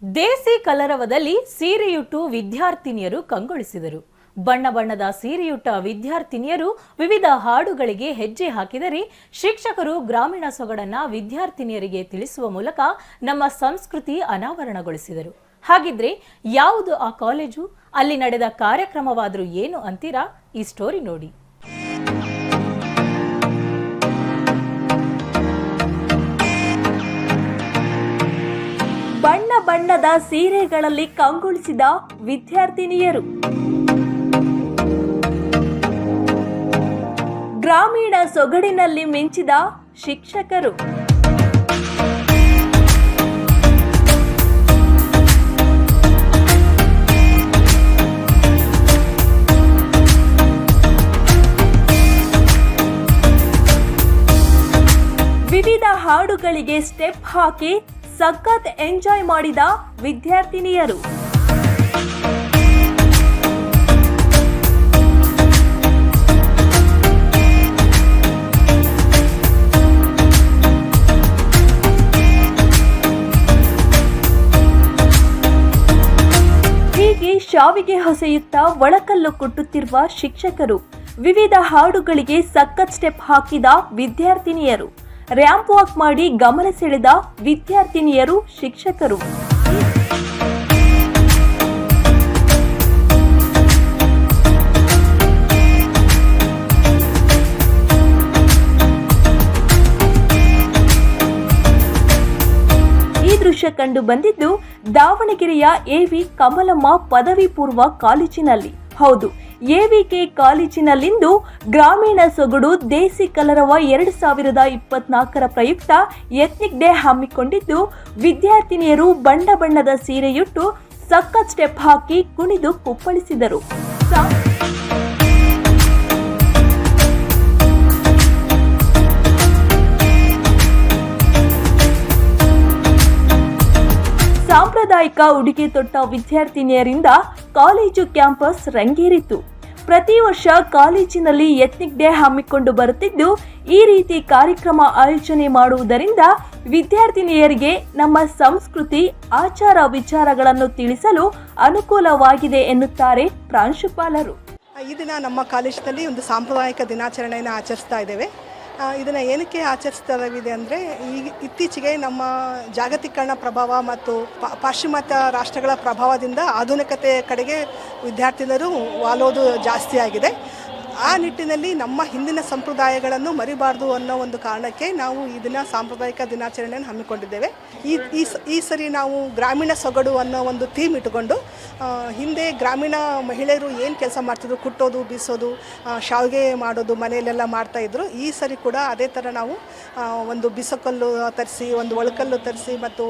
ದೇಸಿ ಕಲರವದಲ್ಲಿ ಸೀರೆಯುಟ್ಟು ವಿದ್ಯಾರ್ಥಿನಿಯರು ಕಂಗೊಳಿಸಿದರು. ಬಣ್ಣ ಬಣ್ಣದ ಸೀರೆಯುಟ್ಟ ವಿದ್ಯಾರ್ಥಿನಿಯರು ವಿವಿಧ ಹಾಡುಗಳಿಗೆ ಹೆಜ್ಜೆ ಹಾಕಿದರೆ ಶಿಕ್ಷಕರು ಗ್ರಾಮೀಣ ಸೊಗಡನ್ನ ವಿದ್ಯಾರ್ಥಿನಿಯರಿಗೆ ತಿಳಿಸುವ ಮೂಲಕ ನಮ್ಮ ಸಂಸ್ಕೃತಿ ಅನಾವರಣಗೊಳಿಸಿದರು. ಹಾಗಿದ್ರೆ ಯಾವುದು ಆ ಕಾಲೇಜು? ಅಲ್ಲಿ ನಡೆದ ಕಾರ್ಯಕ್ರಮವಾದರೂ ಏನು ಅಂತೀರಾ? ಈ ಸ್ಟೋರಿ ನೋಡಿ. ಬಣ್ಣ ಬಣ್ಣದ ಸೀರೆಗಳಲ್ಲಿ ಕಂಗೊಳಿಸಿದ ವಿದ್ಯಾರ್ಥಿನಿಯರು, ಗ್ರಾಮೀಣ ಸೊಗಡಿನಲ್ಲಿ ಮಿಂಚಿದ ಶಿಕ್ಷಕರು, ವಿವಿಧ ಹಾಡುಗಳಿಗೆ ಸ್ಟೆಪ್ ಹಾಕಿ ಸಖತ್ ಎಂಜಾಯ್ ಮಾಡಿದ ವಿದ್ಯಾರ್ಥಿನಿಯರು. ಹೀಗೆ ಶಾವಿಗೆ ಹೊಸೆಯುತ್ತಾ ಒಳಕಲ್ಲು ಕುಟ್ಟುತ್ತಿರುವ ಶಿಕ್ಷಕರು, ವಿವಿಧ ಹಾಡುಗಳಿಗೆ ಸಖತ್ ಸ್ಟೆಪ್ ಹಾಕಿದ ವಿದ್ಯಾರ್ಥಿನಿಯರು, ರ್ಯಾಂಪ್ ವಾಕ್ ಮಾಡಿ ಗಮನ ಸೆಳೆದ ವಿದ್ಯಾರ್ಥಿನಿಯರು, ಶಿಕ್ಷಕರು. ಈ ದೃಶ್ಯ ಕಂಡು ಬಂದಿದ್ದು ದಾವಣಗೆರೆಯ ಎವಿ ಕಮಲಮ್ಮ ಪದವಿ ಪೂರ್ವ ಕಾಲೇಜಿನಲ್ಲಿ. ಹೌದು, ಎವಿಕೆ ಕಾಲೇಜಿನಲ್ಲಿಂದು ಗ್ರಾಮೀಣ ಸೊಗಡು ದೇಸಿ ಕಲರವ 2024 ಪ್ರಯುಕ್ತ ಎಥ್ನಿಕ್ ಡೇ ಹಮ್ಮಿಕೊಂಡಿದ್ದು, ವಿದ್ಯಾರ್ಥಿನಿಯರು ಬಣ್ಣ ಬಣ್ಣದ ಸೀರೆಯುಟ್ಟು ಸಖತ್ ಸ್ಟೆಪ್ ಹಾಕಿ ಕುಣಿದು ಕುಪ್ಪಳಿಸಿದರು. ಸಾಂಪ್ರದಾಯಿಕ ಉಡುಗೆ ತೊಟ್ಟ ವಿದ್ಯಾರ್ಥಿನಿಯರಿಂದ ಕಾಲೇಜು ಕ್ಯಾಂಪಸ್ ರಂಗೇರಿತು. ಪ್ರತಿ ವರ್ಷ ಕಾಲೇಜಿನಲ್ಲಿ ಎಥ್ನಿಕ್ ಡೇ ಹಮ್ಮಿಕೊಂಡು ಬರುತ್ತಿದ್ದು, ಈ ರೀತಿ ಕಾರ್ಯಕ್ರಮ ಆಯೋಜನೆ ಮಾಡುವುದರಿಂದ ವಿದ್ಯಾರ್ಥಿನಿಯರಿಗೆ ನಮ್ಮ ಸಂಸ್ಕೃತಿ, ಆಚಾರ ವಿಚಾರಗಳನ್ನು ತಿಳಿಸಲು ಅನುಕೂಲವಾಗಿದೆ ಎನ್ನುತ್ತಾರೆ ಪ್ರಾಂಶುಪಾಲರು. ಈ ದಿನ ನಮ್ಮ ಕಾಲೇಜಿನಲ್ಲಿ ಒಂದು ಸಾಂಪ್ರದಾಯಿಕ ದಿನಾಚರಣೆಯನ್ನು ಆಚರಿಸ್ತಾ ಇದ್ದೇವೆ. ಇದನ್ನು ಏನಕ್ಕೆ ಆಚರಿಸ್ತಾ ಇದ್ದೀವಿ ಅಂದರೆ, ಇತ್ತೀಚೆಗೆ ನಮ್ಮ ಜಾಗತೀಕರಣ ಪ್ರಭಾವ ಮತ್ತು ಪಾಶ್ಚಿಮಾತ್ಯ ರಾಷ್ಟ್ರಗಳ ಪ್ರಭಾವದಿಂದ ಆಧುನಿಕತೆ ಕಡೆಗೆ ವಿದ್ಯಾರ್ಥಿನಿಯರು ವಾಲೋದು ಜಾಸ್ತಿ ಆಗಿದೆ. ಆ ನಿಟ್ಟಿನಲ್ಲಿ ನಮ್ಮ ಹಿಂದಿನ ಸಂಪ್ರದಾಯಗಳನ್ನು ಮರಿಬಾರ್ದು ಅನ್ನೋ ಒಂದು ಕಾರಣಕ್ಕೆ ನಾವು ಇದನ್ನು ಸಾಂಪ್ರದಾಯಿಕ ದಿನಾಚರಣೆಯನ್ನು ಹಮ್ಮಿಕೊಂಡಿದ್ದೇವೆ. ಈ ಸರಿ ನಾವು ಗ್ರಾಮೀಣ ಸೊಗಡು ಅನ್ನೋ ಒಂದು ಥೀಮ್ ಇಟ್ಟುಕೊಂಡು, ಹಿಂದೆ ಗ್ರಾಮೀಣ ಮಹಿಳೆಯರು ಏನು ಕೆಲಸ ಮಾಡ್ತಿದ್ರು, ಕುಟ್ಟೋದು, ಬೀಸೋದು, ಶಾವಿಗೆ ಮಾಡೋದು ಮನೆಯಲ್ಲೆಲ್ಲ ಮಾಡ್ತಾಯಿದ್ರು. ಈ ಸರಿ ಕೂಡ ಅದೇ ಥರ ನಾವು ಒಂದು ಬೀಸೋಕಲ್ಲು ತರಿಸಿ, ಒಂದು ಒಳಕಲ್ಲು ತರಿಸಿ ಮತ್ತು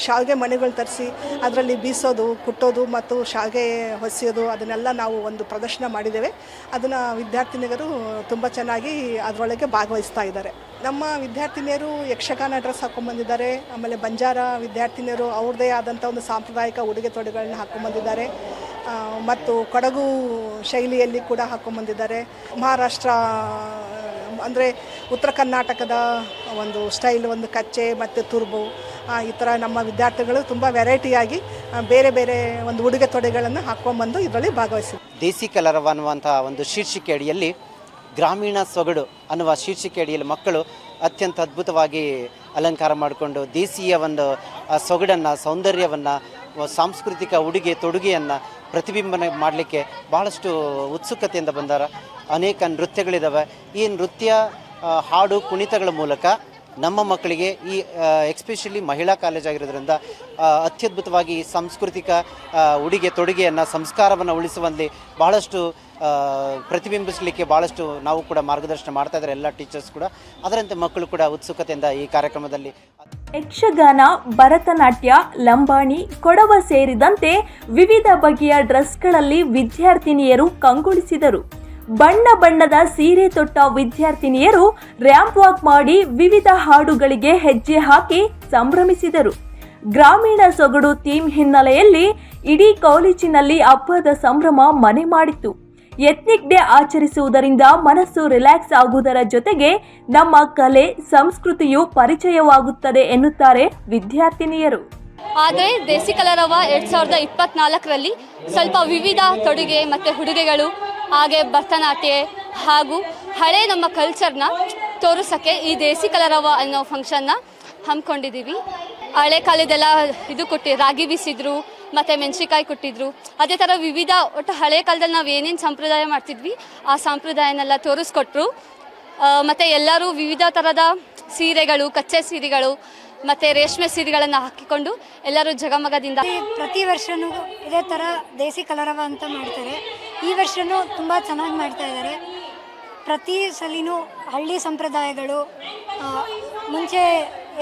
ಶಾವಿಗೆ ಮನೆಗಳು ತರಿಸಿ ಅದರಲ್ಲಿ ಬೀಸೋದು, ಕುಟ್ಟೋದು ಮತ್ತು ಶಾವಿಗೆ ಹೊಸೆಯೋದು ಅದನ್ನೆಲ್ಲ ನಾವು ಒಂದು ಪ್ರದರ್ಶನ ಮಾಡಿದ್ದೇವೆ. ಅದನ್ನು ವಿದ್ಯಾರ್ಥಿನಿಯರು ತುಂಬ ಚೆನ್ನಾಗಿ ಅದರೊಳಗೆ ಭಾಗವಹಿಸ್ತಾ ಇದ್ದಾರೆ. ನಮ್ಮ ವಿದ್ಯಾರ್ಥಿನಿಯರು ಯಕ್ಷಗಾನ ಡ್ರೆಸ್ ಹಾಕ್ಕೊಂಡ್ಬಂದಿದ್ದಾರೆ. ಆಮೇಲೆ ಬಂಜಾರ ವಿದ್ಯಾರ್ಥಿನಿಯರು ಅವ್ರದ್ದೇ ಆದಂಥ ಒಂದು ಸಾಂಪ್ರದಾಯಿಕ ಉಡುಗೆ ತೊಡುಗಳನ್ನ ಹಾಕ್ಕೊಂಡ್ಬಂದಿದ್ದಾರೆ ಮತ್ತು ಕೊಡಗು ಶೈಲಿಯಲ್ಲಿ ಕೂಡ ಹಾಕ್ಕೊಂಡ್ಬಂದಿದ್ದಾರೆ. ಮಹಾರಾಷ್ಟ್ರ ಅಂದರೆ ಉತ್ತರ ಕರ್ನಾಟಕದ ಒಂದು ಸ್ಟೈಲ್, ಒಂದು ಕಚ್ಚೆ ಮತ್ತು ತುರ್ಬು, ಈ ಥರ ನಮ್ಮ ವಿದ್ಯಾರ್ಥಿಗಳು ತುಂಬ ವೆರೈಟಿಯಾಗಿ ಬೇರೆ ಬೇರೆ ಒಂದು ಉಡುಗೆ ತೊಡುಗೆಗಳನ್ನು ಹಾಕ್ಕೊಂಡ್ಬಂದು ಇದರಲ್ಲಿ ಭಾಗವಹಿಸಿದ್ರು. ದೇಸಿ ಕಲರವ ಅನ್ನುವಂಥ ಒಂದು ಶೀರ್ಷಿಕೆ ಅಡಿಯಲ್ಲಿ ಗ್ರಾಮೀಣ ಸೊಗಡು ಅನ್ನುವ ಶೀರ್ಷಿಕೆ ಅಡಿಯಲ್ಲಿ ಮಕ್ಕಳು ಅತ್ಯಂತ ಅದ್ಭುತವಾಗಿ ಅಲಂಕಾರ ಮಾಡಿಕೊಂಡು ದೇಸಿಯ ಒಂದು ಸೊಗಡನ್ನು, ಸೌಂದರ್ಯವನ್ನು, ಸಾಂಸ್ಕೃತಿಕ ಉಡುಗೆ ತೊಡುಗೆಯನ್ನು ಪ್ರತಿಬಿಂಬನೆ ಮಾಡಲಿಕ್ಕೆ ಭಾಳಷ್ಟು ಉತ್ಸುಕತೆಯಿಂದ ಬಂದಾರ. ಅನೇಕ ನೃತ್ಯಗಳಿದ್ದಾವೆ. ಈ ನೃತ್ಯ, ಹಾಡು, ಕುಣಿತಗಳ ಮೂಲಕ ನಮ್ಮ ಮಕ್ಕಳಿಗೆ ಈ ಎಕ್ಸ್ಪೆಷಲಿ ಮಹಿಳಾ ಕಾಲೇಜ್ ಆಗಿರೋದ್ರಿಂದ ಅತ್ಯದ್ಭುತವಾಗಿ ಸಾಂಸ್ಕೃತಿಕ ಉಡುಗೆ ತೊಡುಗೆಯನ್ನು, ಸಂಸ್ಕಾರವನ್ನು ಉಳಿಸುವಲ್ಲಿ ಬಹಳಷ್ಟು ಪ್ರತಿಬಿಂಬಿಸಲಿಕ್ಕೆ ಭಾಳಷ್ಟು ನಾವು ಕೂಡ ಮಾರ್ಗದರ್ಶನ ಮಾಡ್ತಾ ಇದ್ದಾರೆ, ಎಲ್ಲ ಟೀಚರ್ಸ್ ಕೂಡ. ಅದರಂತೆ ಮಕ್ಕಳು ಕೂಡ ಉತ್ಸುಕತೆಯಿಂದ ಈ ಕಾರ್ಯಕ್ರಮದಲ್ಲಿ ಯಕ್ಷಗಾನ, ಭರತನಾಟ್ಯ, ಲಂಬಾಣಿ, ಕೊಡವ ಸೇರಿದಂತೆ ವಿವಿಧ ಬಗೆಯ ಡ್ರೆಸ್ಗಳಲ್ಲಿ ವಿದ್ಯಾರ್ಥಿನಿಯರು ಕಂಗೊಳಿಸಿದರು. ಬಣ್ಣ ಬಣ್ಣದ ಸೀರೆ ತೊಟ್ಟ ವಿದ್ಯಾರ್ಥಿನಿಯರು ರ್ಯಾಂಪ್ ವಾಕ್ ಮಾಡಿ ವಿವಿಧ ಹಾಡುಗಳಿಗೆ ಹೆಜ್ಜೆ ಹಾಕಿ ಸಂಭ್ರಮಿಸಿದರು. ಗ್ರಾಮೀಣ ಸೊಗಡು ಥೀಮ್ ಹಿನ್ನೆಲೆಯಲ್ಲಿ ಇಡೀ ಕಾಲೇಜಿನಲ್ಲಿ ಹಬ್ಬದ ಸಂಭ್ರಮ ಮನೆ ಮಾಡಿತ್ತು. ಎಥ್ನಿಕ್ ಡೇ ಆಚರಿಸುವುದರಿಂದ ಮನಸ್ಸು ರಿಲ್ಯಾಕ್ಸ್ ಆಗುವುದರ ಜೊತೆಗೆ ನಮ್ಮ ಕಲೆ, ಸಂಸ್ಕೃತಿಯು ಪರಿಚಯವಾಗುತ್ತದೆ ಎನ್ನುತ್ತಾರೆ ವಿದ್ಯಾರ್ಥಿನಿಯರು. ಆದರೆ ದೇಸಿ ಕಲರವ 2024ರಲ್ಲಿ ಸ್ವಲ್ಪ ವಿವಿಧ ತೊಡುಗೆ ಮತ್ತು ಉಡುಗೆಗಳು ಹಾಗೆ ಭರತನಾಟ್ಯ ಹಾಗೂ ಹಳೆ ನಮ್ಮ ಕಲ್ಚರ್ನ ತೋರಿಸೋಕ್ಕೆ ಈ ದೇಸಿ ಕಲರವ ಅನ್ನೋ ಫಂಕ್ಷನ್ನ ಹಮ್ಮಿಕೊಂಡಿದ್ದೀವಿ. ಹಳೆ ಕಾಲದೆಲ್ಲ ಇದು ರಾಗಿ ಬೀಸಿದ್ರು ಮತ್ತು ಮೆಣಸಿನ್ಕಾಯಿ ಕೊಟ್ಟಿದ್ರು. ಅದೇ ಥರ ವಿವಿಧ ಒಟ್ಟು ಹಳೆ ಕಾಲದಲ್ಲಿ ನಾವು ಏನೇನು ಸಂಪ್ರದಾಯ ಮಾಡ್ತಿದ್ವಿ ಆ ಸಂಪ್ರದಾಯನೆಲ್ಲ ತೋರಿಸ್ಕೊಟ್ರು. ಮತ್ತು ಎಲ್ಲರೂ ವಿವಿಧ ಥರದ ಸೀರೆಗಳು, ಕಚ್ಚೆ ಸೀರೆಗಳು ಮತ್ತು ರೇಷ್ಮೆ ಸೀರೆಗಳನ್ನು ಹಾಕಿಕೊಂಡು ಎಲ್ಲರೂ ಜಗಮಗದಿಂದ ಪ್ರತಿ ವರ್ಷವೂ ಇದೇ ಥರ ದೇಸಿ ಕಲರವ ಅಂತ ಮಾಡ್ತಾರೆ. ಈ ವರ್ಷವೂ ತುಂಬ ಚೆನ್ನಾಗಿ ಮಾಡ್ತಾ ಇದ್ದಾರೆ. ಪ್ರತಿ ಸಲಿನೂ ಹಳ್ಳಿ ಸಂಪ್ರದಾಯಗಳು ಮುಂಚೆ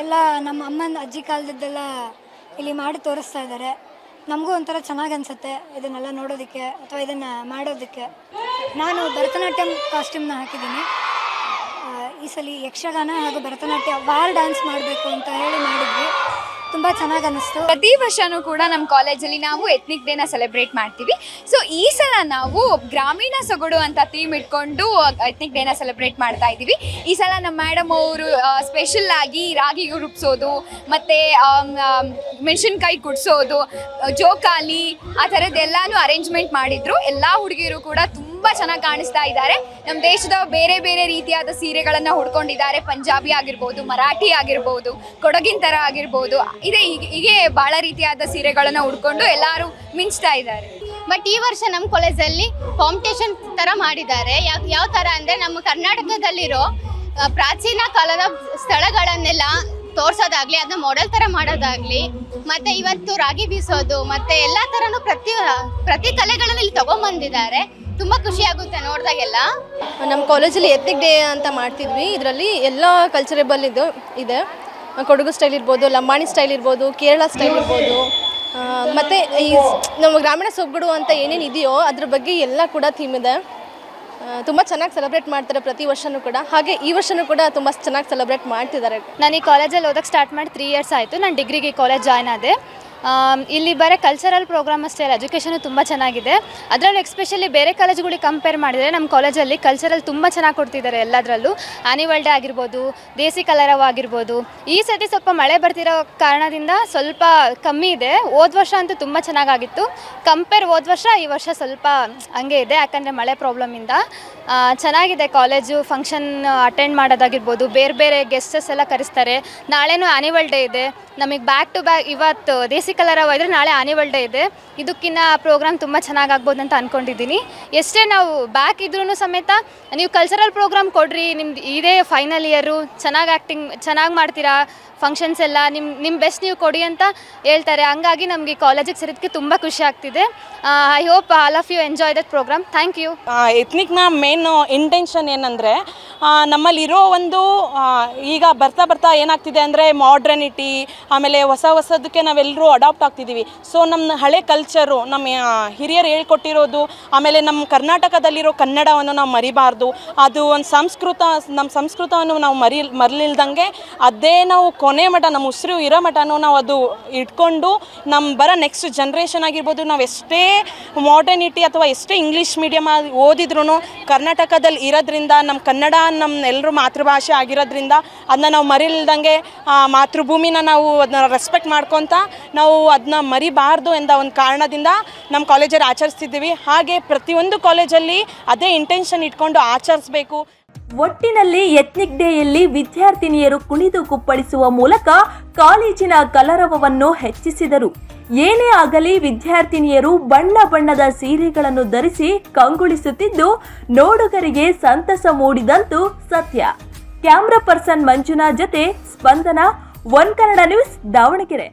ಎಲ್ಲ ನಮ್ಮ ಅಮ್ಮನ ಅಜ್ಜಿ ಕಾಲದದ್ದೆಲ್ಲ ಇಲ್ಲಿ ಮಾಡಿ ತೋರಿಸ್ತಾ ಇದ್ದಾರೆ. ನಮಗೂ ಒಂಥರ ಚೆನ್ನಾಗಿ ಅನಿಸುತ್ತೆ ಇದನ್ನೆಲ್ಲ ನೋಡೋದಕ್ಕೆ ಅಥವಾ ಇದನ್ನು ಮಾಡೋದಕ್ಕೆ. ನಾನು ಭರತನಾಟ್ಯಂ ಕಾಸ್ಟ್ಯೂಮ್ನ ಹಾಕಿದ್ದೀನಿ. ಈ ಸಲ ಯಕ್ಷಗಾನ ಹಾಗೂ ಭರತನಾಟ್ಯ ವಾರ್ ಡ್ಯಾನ್ಸ್ ಮಾಡಬೇಕು ಅಂತ ಹೇಳಿ ಮಾಡಿದ್ವಿ. ತುಂಬ ಚೆನ್ನಾಗಿ ಅನ್ನಿಸ್ತು. ಪ್ರತಿ ವರ್ಷವೂ ಕೂಡ ನಮ್ಮ ಕಾಲೇಜಲ್ಲಿ ನಾವು ಎತ್ನಿಕ್ ಡೇನ ಸೆಲೆಬ್ರೇಟ್ ಮಾಡ್ತೀವಿ. ಸೊ ಈ ಸಲ ನಾವು ಗ್ರಾಮೀಣ ಸೊಗಡು ಅಂತ ಥೀಮ್ ಇಟ್ಕೊಂಡು ಎತ್ನಿಕ್ ಡೇನ ಸೆಲೆಬ್ರೇಟ್ ಮಾಡ್ತಾ ಇದ್ದೀವಿ. ಈ ಸಲ ನಮ್ಮ ಮೇಡಮ್ ಅವರು ಸ್ಪೆಷಲ್ ಆಗಿ ರಾಗಿ ರುಬ್ಸೋದು ಮತ್ತು ಮೆಣಸಿನ್ಕಾಯಿ ಕುಡಿಸೋದು, ಜೋಕಾಲಿ ಆ ಥರದ್ದೆಲ್ಲನೂ ಅರೇಂಜ್ಮೆಂಟ್ ಮಾಡಿದ್ರು. ಎಲ್ಲ ಹುಡುಗಿಯರು ಕೂಡ ತುಂಬ ಚೆನ್ನಾಗಿ ಕಾಣಿಸ್ತಾ ಇದ್ದಾರೆ. ನಮ್ಮ ದೇಶದ ಬೇರೆ ಬೇರೆ ರೀತಿಯಾದ ಸೀರೆಗಳನ್ನು ಹುಡ್ಕೊಂಡಿದ್ದಾರೆ. ಪಂಜಾಬಿ ಆಗಿರ್ಬೋದು, ಮರಾಠಿ ಆಗಿರ್ಬೋದು, ಕೊಡಗಿನ ಥರ ಆಗಿರ್ಬೋದು, ಹೀಗೆ ಭಾಳ ರೀತಿಯಾದ ಸೀರೆಗಳನ್ನು ಉಡ್ಕೊಂಡು ಎಲ್ಲರೂ ಮಿಂಚ್ತಾ ಇದ್ದಾರೆ. ಬಟ್ ಈ ವರ್ಷ ನಮ್ಮ ಕಾಲೇಜಲ್ಲಿ ಕಾಂಪಿಟೇಷನ್ ಥರ ಮಾಡಿದ್ದಾರೆ. ಯಾವ ಥರ ಅಂದರೆ ನಮ್ಮ ಕರ್ನಾಟಕದಲ್ಲಿರೋ ಪ್ರಾಚೀನ ಕಾಲದ ಸ್ಥಳಗಳನ್ನೆಲ್ಲ ತೋರಿಸೋದಾಗಲಿ, ಅದನ್ನ ಮಾಡೆಲ್ ಥರ ಮಾಡೋದಾಗಲಿ, ಮತ್ತು ಇವತ್ತು ರಾಗಿ ಬೀಸೋದು ಮತ್ತು ಎಲ್ಲ ಥರನೂ ಪ್ರತಿ ಕಲೆಗಳನ್ನು ಇಲ್ಲಿ ತೊಗೊಂಬಂದಿದ್ದಾರೆ. ತುಂಬ ಖುಷಿಯಾಗುತ್ತೆ ನೋಡಿದಾಗೆಲ್ಲ. ನಮ್ಮ ಕಾಲೇಜಲ್ಲಿ ಎತ್ನಿಕ್ ಡೇ ಅಂತ ಮಾಡ್ತಿದ್ವಿ. ಇದರಲ್ಲಿ ಎಲ್ಲ ಕಲ್ಚರೇಬಲ್ ಇದೆ. ಕೊಡಗು ಸ್ಟೈಲ್ ಇರ್ಬೋದು, ಲಂಬಾಣಿ ಸ್ಟೈಲ್ ಇರ್ಬೋದು, ಕೇರಳ ಸ್ಟೈಲ್ ಇರ್ಬೋದು, ಮತ್ತು ಈ ನಮ್ಮ ಗ್ರಾಮೀಣ ಸೊಗಡು ಅಂತ ಏನೇನು ಇದೆಯೋ ಅದ್ರ ಬಗ್ಗೆ ಎಲ್ಲ ಕೂಡ ಥೀಮ್ ಇದೆ. ತುಂಬ ಚೆನ್ನಾಗಿ ಸೆಲೆಬ್ರೇಟ್ ಮಾಡ್ತಾರೆ ಪ್ರತಿ ವರ್ಷವೂ ಕೂಡ. ಹಾಗೆ ಈ ವರ್ಷವೂ ಕೂಡ ತುಂಬ ಚೆನ್ನಾಗಿ ಸೆಲೆಬ್ರೇಟ್ ಮಾಡ್ತಿದ್ದಾರೆ. ನಾನು ಈ ಕಾಲೇಜಲ್ಲಿ ಓದೋಕ್ಕೆ ಸ್ಟಾರ್ಟ್ ಮಾಡಿ 3 ಇಯರ್ಸ್ ಆಯಿತು. ನಾನು ಡಿಗ್ರಿಗೆ ಕಾಲೇಜ್ ಜಾಯ್ನ್ ಆದೆ. ಇಲ್ಲಿ ಬರೀ ಕಲ್ಚರಲ್ ಪ್ರೋಗ್ರಾಮ್ ಅಷ್ಟೇ ಅಲ್ಲ, ಎಜುಕೇಷನು ತುಂಬ ಚೆನ್ನಾಗಿದೆ. ಅದರಲ್ಲೂ ಎಕ್ಸ್ಪೆಷಲಿ ಬೇರೆ ಕಾಲೇಜುಗಳಿಗೆ ಕಂಪೇರ್ ಮಾಡಿದರೆ ನಮ್ಮ ಕಾಲೇಜಲ್ಲಿ ಕಲ್ಚರಲ್ ತುಂಬ ಚೆನ್ನಾಗಿ ಕೊಡ್ತಿದ್ದಾರೆ. ಎಲ್ಲದರಲ್ಲೂ ಆ್ಯನಿವಲ್ ಡೇ ಆಗಿರ್ಬೋದು, ದೇಸಿ ಕಲರವ ಆಗಿರ್ಬೋದು. ಈ ಸತಿ ಸ್ವಲ್ಪ ಮಳೆ ಬರ್ತಿರೋ ಕಾರಣದಿಂದ ಸ್ವಲ್ಪ ಕಮ್ಮಿ ಇದೆ. ಹೋದ ವರ್ಷ ಅಂತೂ ತುಂಬ ಚೆನ್ನಾಗಾಗಿತ್ತು. ಕಂಪೇರ್ ಹೋದ ವರ್ಷ ಈ ವರ್ಷ ಸ್ವಲ್ಪ ಹಂಗೆ ಇದೆ, ಯಾಕಂದರೆ ಮಳೆ ಪ್ರಾಬ್ಲಮಿಂದ. ಚೆನ್ನಾಗಿದೆ ಕಾಲೇಜು. ಫಂಕ್ಷನ್ ಅಟೆಂಡ್ ಮಾಡೋದಾಗಿರ್ಬೋದು, ಬೇರೆ ಬೇರೆ ಗೆಸ್ಟಸ್ ಎಲ್ಲ ಕರೆಸ್ತಾರೆ. ನಾಳೆನೂ ಆ್ಯನಿವಲ್ ಡೇ ಇದೆ. ನಮಗೆ ಬ್ಯಾಕ್ ಟು ಬ್ಯಾಕ್ ಇವತ್ತು ದೇಸಿ ಕಲರವ ಇದ್ದರೆ ನಾಳೆ ಆ್ಯನಿವಲ್ ಡೇ ಇದೆ. ಇದಕ್ಕಿಂತ ಪ್ರೋಗ್ರಾಮ್ ತುಂಬ ಚೆನ್ನಾಗಾಗ್ಬೋದು ಅಂತ ಅಂದ್ಕೊಂಡಿದ್ದೀನಿ. ಎಷ್ಟೇ ನಾವು ಬ್ಯಾಕ್ ಇದ್ರೂ ಸಮೇತ ನೀವು ಕಲ್ಚರಲ್ ಪ್ರೋಗ್ರಾಮ್ ಕೊಡ್ರಿ, ನಿಮ್ದು ಇದೇ ಫೈನಲ್ ಇಯರು, ಚೆನ್ನಾಗಿ ಆ್ಯಕ್ಟಿಂಗ್ ಚೆನ್ನಾಗಿ ಮಾಡ್ತೀರಾ, ಫಂಕ್ಷನ್ಸ್ ಎಲ್ಲ ನಿಮ್ಮ ಬೆಸ್ಟ್ ನೀವು ಕೊಡಿ ಅಂತ ಹೇಳ್ತಾರೆ. ಹಂಗಾಗಿ ನಮಗೆ ಕಾಲೇಜಿಗೆ ಸೇರೋದಕ್ಕೆ ತುಂಬ ಖುಷಿ ಆಗ್ತಿದೆ. I hope all of you enjoy that programme. Thank you. ಎತ್ನಿಕ್ನ ಮೇನ್ ಇಂಟೆನ್ಷನ್ ಏನಂದರೆ, ನಮ್ಮಲ್ಲಿರೋ ಒಂದು ಈಗ ಬರ್ತಾ ಏನಾಗ್ತಿದೆ ಅಂದರೆ ಮಾಡ್ರನಿಟಿ, ಆಮೇಲೆ ಹೊಸದಕ್ಕೆ ನಾವೆಲ್ಲರೂ ಅಡಾಪ್ಟ್ ಆಗ್ತಿದ್ದೀವಿ. ಸೊ ನಮ್ಮ ಹಳೆ ಕಲ್ಚರು, ನಮ್ಮ ಹಿರಿಯರು ಹೇಳ್ಕೊಟ್ಟಿರೋದು, ಆಮೇಲೆ ನಮ್ಮ ಕರ್ನಾಟಕದಲ್ಲಿರೋ ಕನ್ನಡವನ್ನು ನಾವು ಮರಿಬಾರ್ದು. ಅದು ಒಂದು ನಮ್ಮ ಸಂಸ್ಕೃತವನ್ನು ನಾವು ಮರಲಿಲ್ದಂಗೆ ಅದೇ ನಾವು ಕೊನೆ ಮಠ, ನಮ್ಮ ಉಸಿರು ಇರೋ ಮಠನೂ ನಾವು ಅದು ಇಟ್ಕೊಂಡು ನಮ್ಮ ನೆಕ್ಸ್ಟ್ ಜನ್ರೇಷನ್ ಆಗಿರ್ಬೋದು, ನಾವು ಎಷ್ಟೇ ಮಾಡ್ರನಿಟಿ ಅಥವಾ ಎಷ್ಟೇ ಇಂಗ್ಲೀಷ್ ಮೀಡಿಯಮ್ ಓದಿದ್ರೂ ಕರ್ನಾಟಕದಲ್ಲಿ ಇರೋದ್ರಿಂದ, ನಮ್ಮ ಕನ್ನಡ ನಮ್ಮೆಲ್ಲರೂ ಮಾತೃಭಾಷೆ ಆಗಿರೋದ್ರಿಂದ ಅದನ್ನ ನಾವು ಮರಿಲ್ದಂಗೆ ಮಾತೃಭೂಮಿನ ನಾವು ಅದನ್ನ ರೆಸ್ಪೆಕ್ಟ್ ಮಾಡ್ಕೊತ ನಾವು ಅದನ್ನ ಮರಿಬಾರ್ದು ಎಂದ ಒಂದು ಕಾರಣದಿಂದ ನಮ್ಮ ಕಾಲೇಜಲ್ಲಿ ಆಚರಿಸ್ತಿದ್ದೀವಿ. ಹಾಗೆ ಪ್ರತಿಯೊಂದು ಕಾಲೇಜಲ್ಲಿ ಅದೇ ಇಂಟೆನ್ಷನ್ ಇಟ್ಕೊಂಡು ಆಚರಿಸಬೇಕು. ಒಟ್ಟಿನಲ್ಲಿ ಎತ್ನಿಕ್ ಡೇಯಲ್ಲಿ ವಿದ್ಯಾರ್ಥಿನಿಯರು ಕುಣಿದು ಕುಪ್ಪಳಿಸುವ ಮೂಲಕ ಕಾಲೇಜಿನ ಕಲರವವನ್ನು ಹೆಚ್ಚಿಸಿದರು. ಏನೇ ಆಗಲಿ ವಿದ್ಯಾರ್ಥಿನಿಯರು ಬಣ್ಣ ಬಣ್ಣದ ಸೀರೆಗಳನ್ನು ಧರಿಸಿ ಕಂಗೊಳಿಸುತ್ತಿದ್ದು ನೋಡುಗರಿಗೆ ಸಂತಸ ಮೂಡಿದಂತೂ ಸತ್ಯ. ಕ್ಯಾಮ್ರಾ ಪರ್ಸನ್ ಮಂಜುನಾ ಜೊತೆ ಸ್ಪಂದನ, ಒನ್ ಕನ್ನಡ ನ್ಯೂಸ್, ದಾವಣಗೆರೆ.